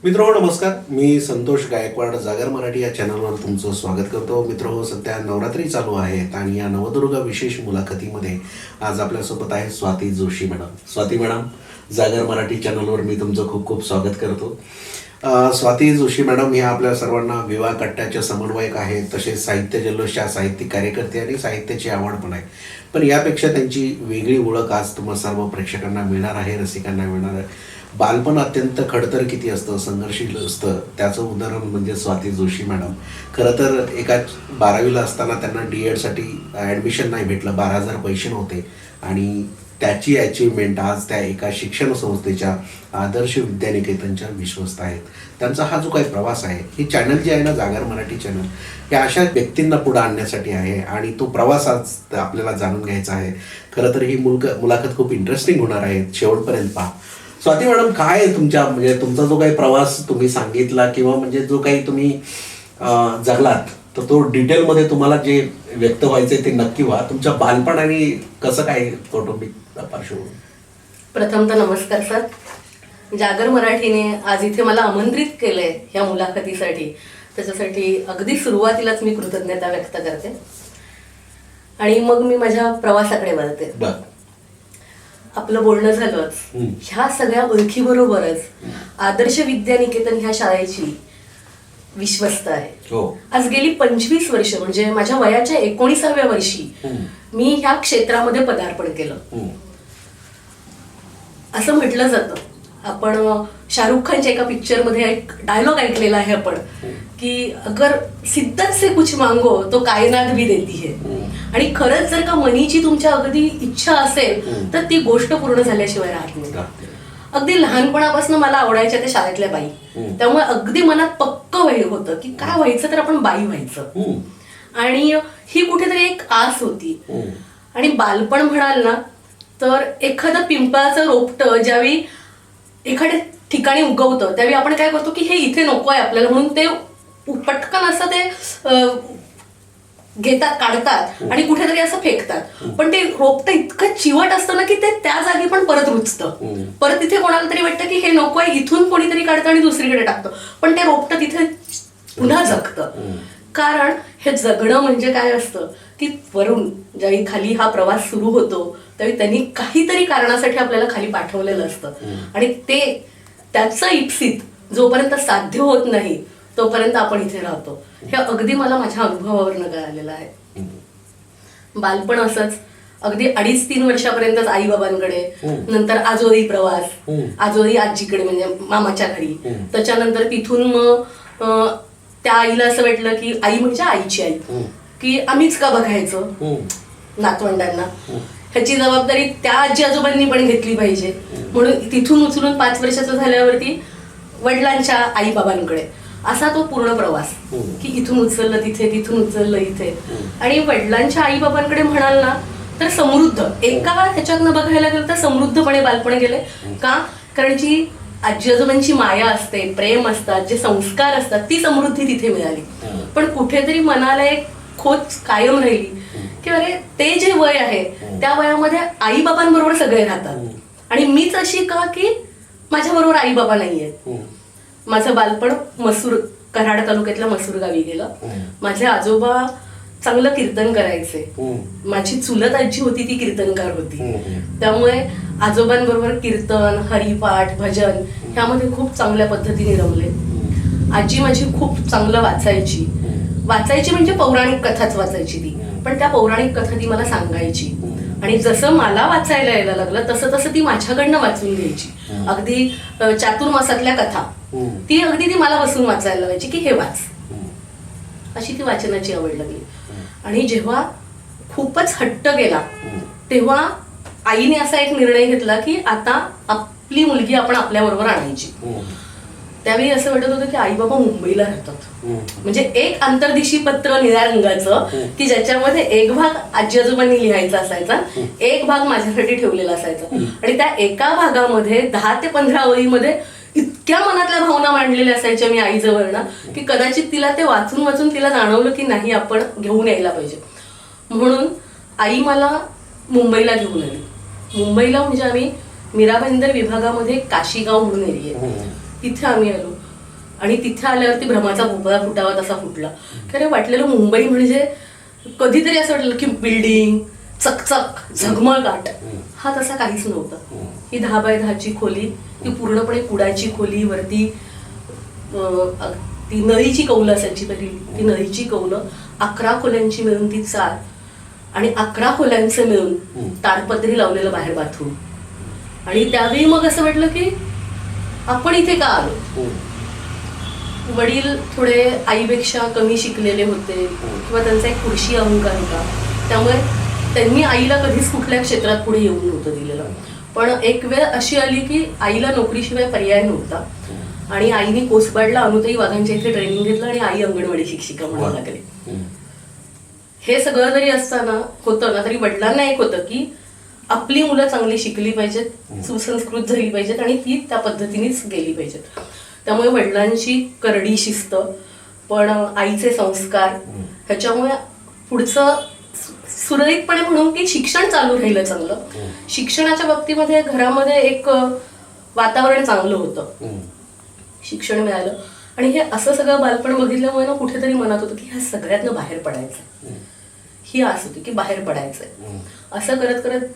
मित्रांनो नमस्कार, मी संतोष गायकवाड जागर मराठी या चॅनलवर तुमचं स्वागत करतो. मित्रांनो, सध्या नवरात्री चालू आहेत आणि या नवदुर्गा विशेष मुलाखतीमध्ये आज आपल्यासोबत आहे स्वाती जोशी मॅडम. स्वाती मॅडम, जागर मराठी चॅनलवर मी तुमचं खूप खूप स्वागत करतो. स्वाती जोशी मॅडम ह्या आपल्या सर्वांना विवाह कट्ट्याच्या समन्वयक आहेत, तसेच साहित्य जल्लोषच्या साहित्यिक कार्यकर्ते आणि साहित्याची आवड पण आहे. पण यापेक्षा त्यांची वेगळी ओळख आज तुम्हा सर्व प्रेक्षकांना मिळणार आहे, रसिकांना मिळणार आहे. बालपण अत्यंत खडतर किती असतं, संघर्षशील असतं, त्याचं उदाहरण म्हणजे स्वाती जोशी मॅडम. खरं तर एका 12वीला असताना त्यांना DEDसाठी ॲडमिशन नाही भेटलं, 12,000 पैसे नव्हते आणि त्याची अचिव्हमेंट आज त्या एका शिक्षण संस्थेच्या आदर्श विद्यानिकेतनच्या विश्वस्त आहेत. त्यांचा हा जो काही प्रवास आहे, हे चॅनल जे आहे ना, जागर मराठी चॅनल, हे अशा व्यक्तींना पुढे आणण्यासाठी आहे आणि तो प्रवास आज आपल्याला जाणून घ्यायचा आहे. खरं तर ही मुलाखत खूप इंटरेस्टिंग होणार आहे, शेवटपर्यंत पहा. स्वाती मॅडम, काय आहे तुमच्या म्हणजे तुमचा जो काही प्रवास तुम्ही सांगितला किंवा म्हणजे जो काही तुम्ही जगलात, तर तो डिटेलमध्ये तुम्हाला जे व्यक्त व्हायचंय ते नक्की व्हा. तुमच्या बालपण आणि कसं काय कौटुंबिक पार्श्वभूमी. प्रथमतः नमस्कार सर. जागर मराठीने आज इथे मला आमंत्रित केलंय ह्या मुलाखतीसाठी, त्याच्यासाठी अगदी सुरुवातीलाच मी कृतज्ञता व्यक्त करते आणि मग मी माझ्या प्रवासाकडे वळते. आपलं बोलणं झालंच, ह्या सगळ्या ओळखीबरोबरच आदर्श विद्यानिकेतन ह्या शाळेची विश्वस्त आहे. आज गेली 25 वर्ष म्हणजे माझ्या वयाच्या 19व्या वर्षी मी ह्या क्षेत्रामध्ये पदार्पण केलं. असं म्हटलं जातं, आपण शाहरुख खानच्या एका पिक्चर मध्ये एक डायलॉग ऐकलेला आहे आपण, की अगर सिद्दत से कुछ मांगो तो कायनात भी देती है. आणि खरंच जर का मनीची तुमच्या अगदी इच्छा असेल तर ती गोष्ट पूर्ण झाल्याशिवाय राहत नाही. अगदी लहानपणापासून मला आवडायच्या त्या शाळेतल्या बाई, त्यामुळे अगदी मनात पक्क होतं की काय व्हायचं तर आपण बाई व्हायचं. आणि ही कुठेतरी एक आस होती. आणि बालपण म्हणाल ना तर एखादं पिंपळाचं रोपटं ज्यावेळी एखाद्या ठिकाणी उगवतं त्यावेळी आपण काय करतो की हे इथे नको आहे आपल्याला, म्हणून ते पटकन असं ते घेतात, काढतात आणि कुठेतरी असं फेकतात. पण ते रोपटं इतकं चिवट असतं ना की ते त्या जागी पण परत रुजतं. परत तिथे कोणाला तरी वाटतं की हे नको आहे, इथून कोणीतरी काढतं आणि दुसरीकडे टाकतं, पण ते रोपटं तिथे पुन्हा जगतं. कारण हे जगणं म्हणजे काय असतं की वरून ज्यावेळी खाली हा प्रवास सुरू होतो त्यावेळी त्यांनी काहीतरी कारणासाठी आपल्याला खाली पाठवलेलं असतं आणि ते त्याचं इप्सित जोपर्यंत साध्य होत नाही तोपर्यंत आपण इथे राहतो. हे अगदी मला माझ्या अनुभवावरनं कळालेलं आहे. बालपण असंच अगदी 2.5-3 वर्षापर्यंतच आई बाबांकडे, नंतर आजोळी प्रवास, आजोळी आजीकडे म्हणजे मामाच्या घरी. त्याच्यानंतर तिथून मग त्या आईला असं वाटलं की आई म्हणजे आईची आई, की आम्हीच का बघायचं नातवंडांना, ह्याची जबाबदारी त्या आजी आजोबांनी पण घेतली पाहिजे. म्हणून तिथून उचलून 5 वर्षाचं झाल्यावरती वडिलांच्या आई बाबांकडे, असा तो पूर्ण प्रवास की इथून उचललं तिथे, तिथून उचललं इथे. आणि वडिलांच्या आई बाबांकडे म्हणाल ना तर समृद्ध, एका ह्याच्यातनं बघायला गेलं तर समृद्धपणे बालपण गेले. का? कारण जी आजी आजोबांची माया असते, प्रेम असतात, जे संस्कार असतात, ती समृद्धी तिथे मिळाली. पण कुठेतरी मनाला एक खोच कायम राहिली की अरे ते जे वय आहे त्या वयामध्ये आई बाबांबरोबर सगळे राहतात आणि मीच अशी का की माझ्या बरोबर आई बाबा नाहीयेत. माझं बालपण कराड तालुक्यातल्या मसूर गावी गेलं. माझे आजोबा चांगलं कीर्तन करायचे, माझी चुलत आजी होती ती कीर्तनकार होती, त्यामुळे आजोबांबरोबर कीर्तन, हरिपाठ, भजन ह्यामध्ये खूप चांगल्या पद्धतीने रमले. आजी माझी खूप चांगलं वाचायची म्हणजे पौराणिक कथाच वाचायची ती, पण त्या पौराणिक कथा ती मला सांगायची आणि जसं मला वाचायला यायला लागलं तसं तसं ती माझ्याकडनं वाचून घ्यायची. अगदी चातुर्मासातल्या कथा ती अगदी ती मला बसून वाचायला लावायची की हे वाच, अशी ती वाचनाची आवड लागली. आणि जेव्हा खूपच हट्ट गेला तेव्हा आईने असा एक निर्णय घेतला की आता आपली मुलगी आपण आपल्या बरोबर आणायची. त्यावेळी असं वाटत होतं की आई बाबा मुंबईला राहतात, म्हणजे एक आंतरदिशी पत्र निळ्या रंगाचं की ज्याच्यामध्ये एक भाग आजी आजोबांनी लिहायचा असायचा, एक भाग माझ्यासाठी ठेवलेला असायचा. आणि त्या एका भागामध्ये 10 ते 15 ओळीमध्ये इतक्या मनातल्या भावना मांडलेल्या असायच्या मी आईजवळ की कदाचित तिला ते वाचून वाचून तिला जाणवलं की नाही आपण घेऊन यायला पाहिजे. म्हणून आई मला मुंबईला घेऊन आली. मुंबईला म्हणजे आम्ही मीरा भाईंदर विभागामध्ये काशीगाव म्हणून एरिया, तिथे आम्ही आलो. आणि तिथे आल्यावरती भ्रमाचा भोपळा फुटावा तसा फुटला. कारण वाटलेलं मुंबई म्हणजे कधीतरी असं वाटलं की बिल्डिंग, चकचक, झगमगाट. हा तसा काहीच नव्हता. ही 10 बाय 10ची खोली, ती पूर्णपणे कुडाची खोली. वरती ती नळीची कौलं असायची पहिली, ती नळीची कौलं. 11 खोल्यांची मिळून ती चाळ आणि 11 खोल्यांचे मिळून ताडपत्री लावलेलं बाहेर बाथरूम. आणि त्यावेळी मग असं वाटलं की आपण इथे का आलो. वडील थोडे आईपेक्षा कमी शिकलेले होते किंवा त्यांचा एक पुरुषी अहंकार होता, त्यामुळे त्यांनी आईला कधीच कुठल्या क्षेत्रात पुढे येऊन नव्हतं दिलेलं. पण एक वेळ अशी आली की आईला नोकरीशिवाय पर्याय नव्हता आणि आईने कोसबाडला अनुताई वाघांच्या इथे ट्रेनिंग घेतलं आणि आई अंगणवाडी शिक्षिका म्हणू लागली. हे सगळं जरी असताना होतं ना, तरी वडिलांना एक होतं की आपली मुलं चांगली शिकली पाहिजेत, सुसंस्कृत झाली पाहिजेत आणि ती त्या पद्धतीनेच गेली पाहिजेत. त्यामुळे वडिलांची करडी शिस्त पण आईचे संस्कार ह्याच्यामुळे पुढचं सुरळीतपणे म्हणून की शिक्षण चालू राहिलं चांगलं. शिक्षणाच्या बाबतीमध्ये घरामध्ये एक वातावरण चांगलं होतं, शिक्षण मिळालं. आणि हे असं सगळं बालपण बघितल्यामुळे ना कुठेतरी मनात होतं की ह्या सगळ्यातनं बाहेर पडायचं. ही आस होती की बाहेर पडायचंय. असं करत करत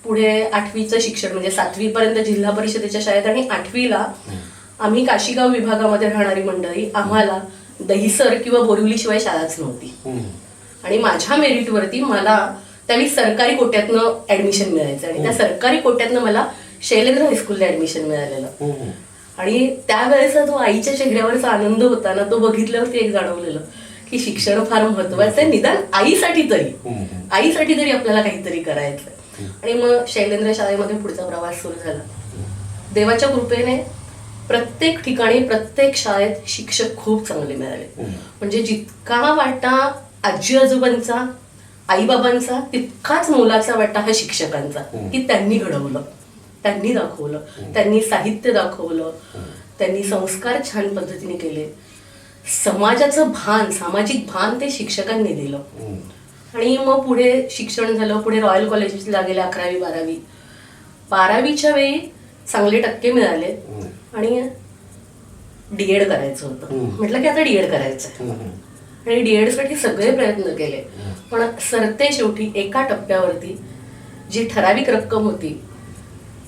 पुढे 8वीचं शिक्षण म्हणजे 7वी पर्यंत जिल्हा परिषदेच्या शाळेत आणि 8वीला आम्ही काशीगाव विभागामध्ये राहणारी मंडळी, आम्हाला दहिसर किंवा बोरिवलीशिवाय शाळाच नव्हती. आणि माझ्या मेरिटवरती मला त्यावेळी सरकारी कोट्यातनं ऍडमिशन मिळायचं आणि त्या सरकारी कोट्यातनं मला शैलेंद्र हायस्कूलला ऍडमिशन मिळालेलं. आणि त्यावेळेचा जो आईच्या चेहऱ्यावरचा आनंद होता ना, तो बघितल्यावरती एक जाणवलेलं की शिक्षण फार महत्वाचं आहे, निदान आईसाठी तरी आपल्याला काहीतरी करायचंय. आणि मग शैलेंद्र शाळेमध्ये पुढचा प्रवास सुरू झाला. देवाच्या कृपेने प्रत्येक ठिकाणी प्रत्येक शाळेत शिक्षक खूप चांगले मिळाले. म्हणजे जितका वाटा आजी आजोबांचा, आईबाबांचा, तितकाच मोलाचा वाटा हा शिक्षकांचा, की त्यांनी घडवलं, त्यांनी दाखवलं, त्यांनी साहित्य दाखवलं, त्यांनी संस्कार छान पद्धतीने केले. समाजाचं भान, सामाजिक भान ते शिक्षकांनी दिलं. आणि मग पुढे शिक्षण झालं. पुढे रॉयल कॉलेजला गेले 11वी 12वी. 12वीच्या वेळी चांगले टक्के मिळाले आणि डीएड करायचं होतं. म्हटलं की आता डीएड करायचंय आणि डीएड साठी सगळे प्रयत्न केले. पण सरते शेवटी एका टप्प्यावरती जी ठराविक रक्कम होती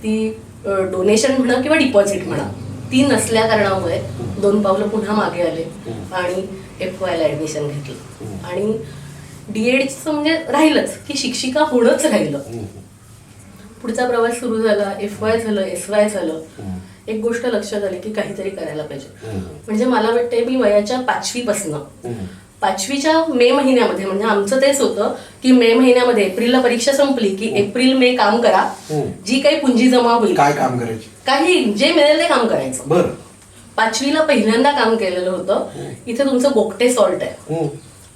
ती डोनेशन म्हणा किंवा डिपॉझिट म्हणा, ती नसल्या कारणामुळे 2 पावलं पुन्हा मागे आले आणि FYला ऍडमिशन घेतलं. आणि डीएडचं म्हणजे राहिलंच की शिक्षिका होणंच राहिलं. पुढचा प्रवास सुरू झाला. FY झालं, SY झालं. एक गोष्ट लक्षात आली की काहीतरी करायला पाहिजे. म्हणजे मला वाटतंय मी वयाच्या 5वीपासनं 5वीच्या मे महिन्यामध्ये, म्हणजे आमचं तेच होतं की मे महिन्यामध्ये एप्रिलला परीक्षा संपली की एप्रिल मे काम करा, जी काही पुंजी जमा होईल, काय काम करायची, काही जे मिळेल ते काम करायचं. बरं. 5वीला पहिल्यांदा काम केलेलं होतं. इथे तुमचं गोगटे सॉल्ट आहे,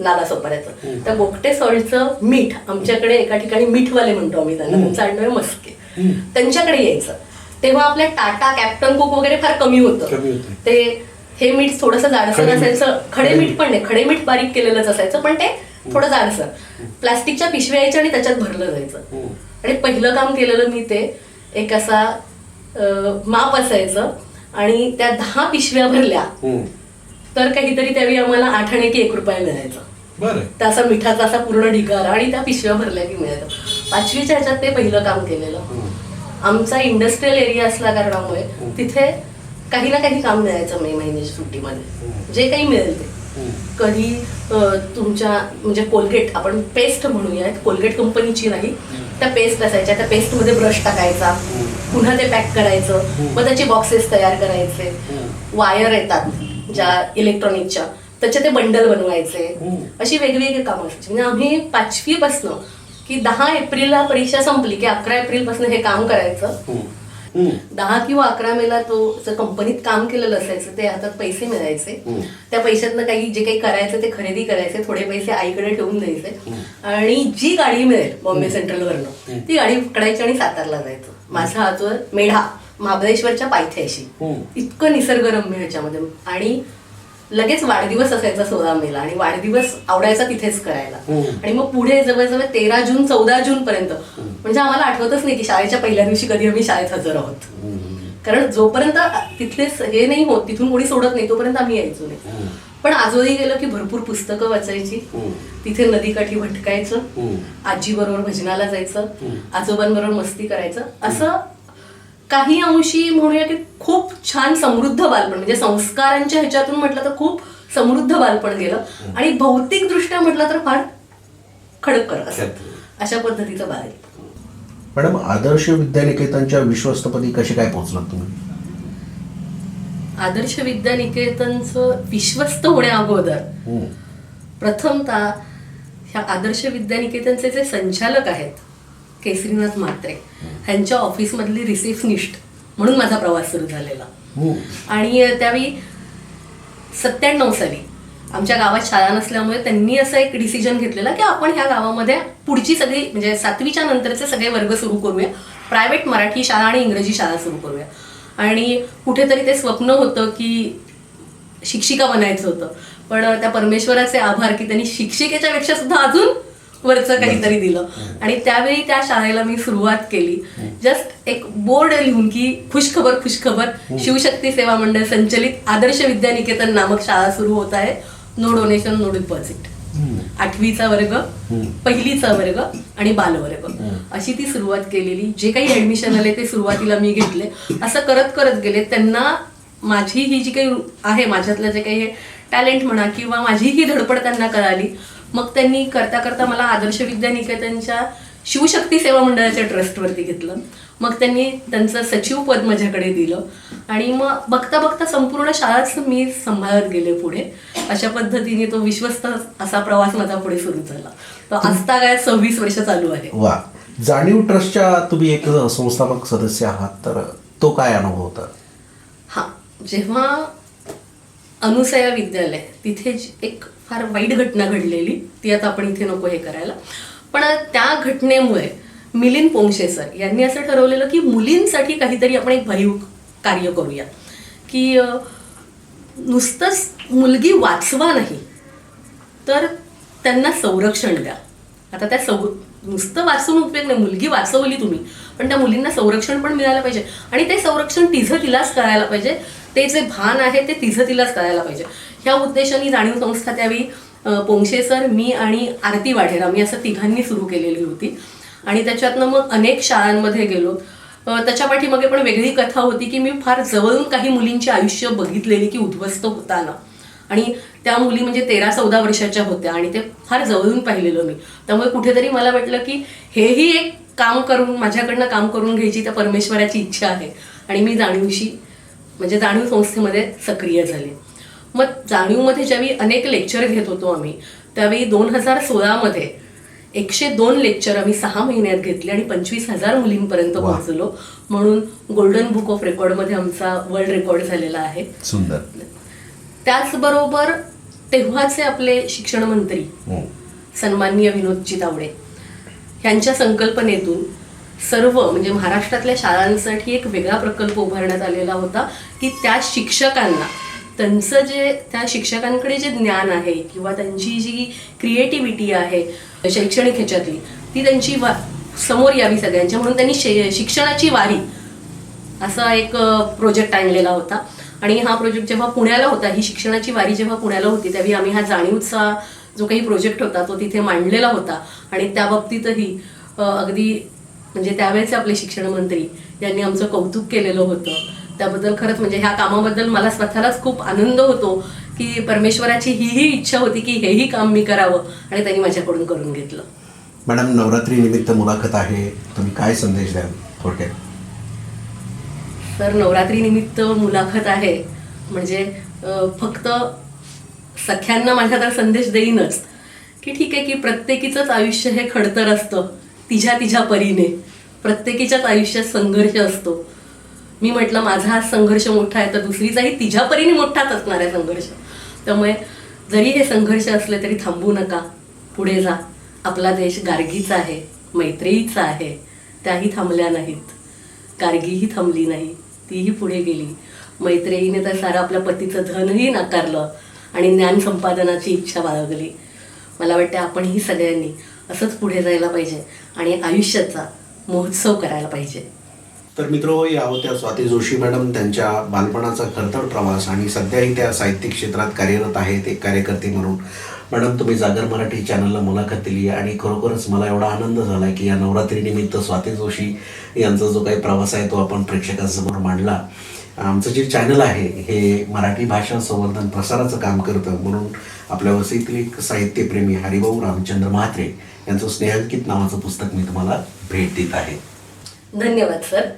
नाला सोपाऱ्याचं. त्या गोगटे सॉल्टचं मीठ, आमच्याकडे एका ठिकाणी मीठवाले म्हणतो आम्ही त्यांना, त्यांचं आडनाव आहे मस्के, त्यांच्याकडे यायचं. तेव्हा आपल्या टाटा, कॅप्टन कुक वगैरे फार कमी होतं. ते हे मीठ थोडंसं जाडसर असायचं. खडे मीठ पण नाही, खडे मीठ बारीक केलेलंच असायचं, पण ते थोडं जाडसर. प्लास्टिकच्या पिशव्या यायच्या आणि त्याच्यात भरलं जायचं. आणि पहिलं काम केलेलं मी ते एक असा माप असायचं आणि त्या 10 पिशव्या भरल्या तर काहीतरी त्यावेळी आम्हाला 8 आणे की 1 रुपया मिळायचं. त्याचा मिठाचा असा पूर्ण ढिगारा आणि त्या पिशव्या भरल्या की मिळायचं. 5वीच्या ह्याच्यात ते पहिलं काम केलेलं. आमचा इंडस्ट्रियल एरिया असल्या कारणामुळे तिथे काही ना काही काम मिळायचं मे महिन्याच्या सुट्टीमध्ये, जे काही मिळेल ते. कधी तुमच्या म्हणजे कोलगेट, आपण पेस्ट म्हणूयात, कोलगेट कंपनीची नाही, त्या पेस्ट असायच्या, त्या पेस्टमध्ये ब्रश टाकायचा, पुन्हा ते पॅक करायचं, मग त्याचे बॉक्सेस तयार करायचे. वायर येतात ज्या इलेक्ट्रॉनिकच्या, त्याचे ते बंडल बनवायचे. अशी वेगवेगळी कामं असायची. म्हणजे आम्ही 5वीपासनं की 10 एप्रिलला परीक्षा संपली की 11 एप्रिलपासून हे काम करायचं. 10 किंवा 11 मेला तो कंपनीत काम केलेलं असायचं, ते हातात पैसे मिळायचे. त्या पैशातनं काही जे काही करायचं ते खरेदी करायचे, थोडे पैसे आईकडे ठेवून द्यायचे आणि जी गाडी मिळेल बॉम्बे सेंट्रलवरनं ती गाडी पकडायची आणि सातारला जायचं. माझा आजोळ मेढा, महाबळेश्वरच्या पायथ्याशी, इतकं निसर्गरम्य ह्याच्यामध्ये. आणि लगेच वाढदिवस असायचा 16 मेला आणि वाढदिवस आवडायचा तिथेच करायला. आणि मग पुढे जवळजवळ 13 जून 14 जून पर्यंत, म्हणजे आम्हाला आठवतच नाही की शाळेच्या पहिल्या दिवशी कधी आम्ही शाळेत हजर आहोत. कारण जोपर्यंत तिथले हे नाही होत, तिथून कोणी सोडत नाही, तोपर्यंत आम्ही यायचो नाही. पण आजोळी गेलं की भरपूर पुस्तकं वाचायची, तिथे नदीकाठी भटकायचं, आजी बरोबर भजनाला जायचं, आजोबांबरोबर मस्ती करायचं. असं काही अंशी म्हणूया की खूप छान समृद्ध बालपण, म्हणजे संस्कारांच्या ह्याच्यातून म्हटलं तर खूप समृद्ध बालपण गेलं. आणि भौतिक दृष्ट्या म्हटलं तर फार खडकर असं, अशा पद्धतीचं बाल. मॅडम, आदर्श विद्यानिकेतनच्या विश्वस्तपदी कसे काय पोहोचलात तुम्ही? आदर्श विद्यानिकेतनचं विश्वस्त होण्या अगोदर प्रथमतः ह्या आदर्श विद्यानिकेतनचे जे संचालक आहेत केसरीनाथ म्हात्रे, ह्यांच्या ऑफिसमधली रिसेप्शनिस्ट म्हणून माझा प्रवास सुरू झालेला. आणि त्यावेळी 97 साली आमच्या गावात शाळा नसल्यामुळे त्यांनी असं एक डिसिजन घेतलेला की आपण ह्या गावामध्ये पुढची सगळी म्हणजे 7वीच्या नंतरचे सगळे वर्ग सुरू करूया, प्रायव्हेट मराठी शाळा आणि इंग्रजी शाळा सुरू करूया. आणि कुठेतरी ते स्वप्न होतं की शिक्षिका बनायचं होतं, पण त्या परमेश्वराचे आभार की त्यांनी शिक्षिकेच्या पेक्षा सुद्धा अजून वरचं काहीतरी दिलं. आणि त्यावेळी त्या शाळेला मी सुरुवात केली. जस्ट एक बोर्ड लिहून की खुशखबर खुशखबर, शिवशक्ती सेवा मंडळ संचलित आदर्श विद्यानिकेतन नामक शाळा सुरू होत आहे, नो डोनेशन नो डिपॉझिट. 8वीचा वर्ग, 1लीचा वर्ग आणि बालवर्ग अशी ती सुरुवात केलेली. जे काही ऍडमिशन आले ते सुरुवातीला मी घेतले. असं करत करत गेले. त्यांना माझी ही जी काही आहे, माझ्यातलं जे काही टॅलेंट म्हणा किंवा माझी ही धडपड त्यांना कळाली. मग त्यांनी करता करता मला आदर्श विद्यानिकेतनच्या शिवशक्ती सेवा मंडळाच्या ट्रस्टवरती घेतलं. मग त्यांनी त्यांचं सचिव पद माझ्याकडे दिलं आणि मग बघता बघता संपूर्ण शाळाच मी सांभाळत गेले पुढे. अशा पद्धतीने तो विश्वस्त असा प्रवास माझा पुढे सुरू झाला. तो आजता काय 26 वर्ष चालू आहे. वा. जाणीव ट्रस्टच्या तुम्ही एक संस्थापक सदस्य आहात, तर तो काय अनुभव होता? हा, जेव्हा अनुसया विद्यालय तिथे एक फार वाईट घटना घडलेली, ती आता आपण इथे नको हे करायला, पण त्या घटनेमुळे मिलिंद पोंक्षे सर यांनी असं ठरवलेलं की मुलींसाठी काहीतरी आपण एक भरीव कार्य करूया, की नुसतंच मुलगी वाचवा नाही तर त्यांना संरक्षण द्या. आता त्या नुसतं वाचून उपयोग नाही, मुलगी वाचवली तुम्ही, पण त्या मुलींना संरक्षण पण मिळालं पाहिजे. आणि ते संरक्षण तिचं तिलाच कळायला पाहिजे, ते जे भान आहे ते तिचं तिलाच कळायला पाहिजे. ह्या उद्देशाने जाणीव संस्था त्यावेळी पोंक्षे सर, मी आणि आरती वाढेर आम्ही असं तिघांनी सुरू केलेली होती. आणि त्याच्यातनं मग अनेक शाळांमध्ये गेलो. त्याच्या पाठीमागे पण वेगळी कथा होती की मी फार जवळून काही मुलींची आयुष्य बघितलेली की उद्ध्वस्त होताना, आणि त्या मुली म्हणजे 13-14 वर्षाच्या होत्या आणि ते फार जवळून पाहिलेलं मी. त्यामुळे कुठेतरी मला वाटलं की हेही एक काम करून माझ्याकडनं काम करून घ्यायची त्या परमेश्वराची इच्छा आहे. आणि मी जाणीवशी म्हणजे जाणीव संस्थेमध्ये सक्रिय झाले. मग जाणीवमध्ये ज्यावेळी अनेक लेक्चर घेत होतो आम्ही, त्यावेळी 2016मध्ये 102 लेक्चर आम्ही 6 महिन्यात घेतले आणि 25,000 मुलींपर्यंत पोहोचलो. म्हणून गोल्डन बुक ऑफ रेकॉर्डमध्ये आमचा वर्ल्ड रेकॉर्ड झालेला आहे. सुंदर. त्याचबरोबर तेव्हाचे आपले शिक्षण मंत्री सन्माननीय विनोदजी तावडे यांच्या संकल्पनेतून सर्व म्हणजे महाराष्ट्रातल्या शाळांसाठी एक वेगळा प्रकल्प उभारण्यात आलेला होता की त्या शिक्षकांना त्यांचं जे त्या शिक्षकांकडे जे ज्ञान आहे किंवा त्यांची जी क्रिएटिव्हिटी आहे शैक्षणिक ह्याच्यातली, ती त्यांची समोर यावी सगळ्यांच्या. म्हणून त्यांनी शिक्षणाची वारी असा एक प्रोजेक्ट आणलेला होता. आणि हा प्रोजेक्ट जेव्हा पुण्याला होता, ही शिक्षणाची वारी जेव्हा पुण्याला होती, त्यावेळी आम्ही हा जाणीवचा जो काही प्रोजेक्ट होता तो तिथे मांडलेला होता. आणि त्या बाबतीतही अगदी म्हणजे त्यावेळेचे आपले शिक्षण मंत्री यांनी आमचं कौतुक केलेलं होतं. त्याबद्दल खरंच म्हणजे ह्या कामाबद्दल मला स्वतःलाच खूप आनंद होतो की परमेश्वराची ही इच्छा होती की हेही काम मी करावं आणि त्यांनी माझ्याकडून करून घेतलं. मॅडम, नवरात्री निमित्त मुलाखत आहे, तुम्ही काय संदेश द्याल थोडक्यात? तर नवरात्री निमित्त मुलाखत आहे म्हणजे फक्त सख्यांना माझ्या तर संदेश देईनच की ठीक आहे की प्रत्येकीचंच आयुष्य हे खडतर असतं, तिच्या परीने प्रत्येकीच्याच आयुष्यात संघर्ष असतो. मी म्हटलं माझा हा संघर्ष मोठा आहे तर दुसरीचाही तिच्या परीने मोठाच असणार आहे संघर्ष. त्यामुळे जरी हे संघर्ष असले तरी थांबू नका, पुढे जा. आपला देश गार्गीचा आहे, मैत्रेयीचा आहे, त्याही थांबल्या नाहीत. गार्गीही थांबली नाही, तीही पुढे गेली. मैत्रेयीने तर सारं आपल्या पतीचं धनही नाकारलं आणि ज्ञान संपादनाची इच्छा बाळगली. मला वाटतं आपणही सगळ्यांनी असंच पुढे जायला पाहिजे आणि आयुष्याचा महोत्सव करायला पाहिजे. तर मित्र या होत्या स्वाती जोशी मॅडम. त्यांच्या बालपणाचा खरतर प्रवास आणि सध्याही त्या साहित्यिक क्षेत्रात कार्यरत आहेत एक कार्यकर्ते म्हणून. मॅडम, तुम्ही जागर मराठी चॅनलला मुलाखत दिली आणि खरोखरच मला एवढा आनंद झाला की या नवरात्रीनिमित्त स्वाती जोशी यांचा जो काही प्रवास आहे तो आपण प्रेक्षकांसमोर मांडला. आमचं जे चॅनल आहे हे मराठी भाषा संवर्धन प्रसाराचं काम करतं, म्हणून आपल्या वसईतील एक साहित्यप्रेमी हरिभाऊ रामचंद्र म्हात्रे यांचं स्नेहांकित नावाचं पुस्तक मी तुम्हाला भेट देत आहे. धन्यवाद सर.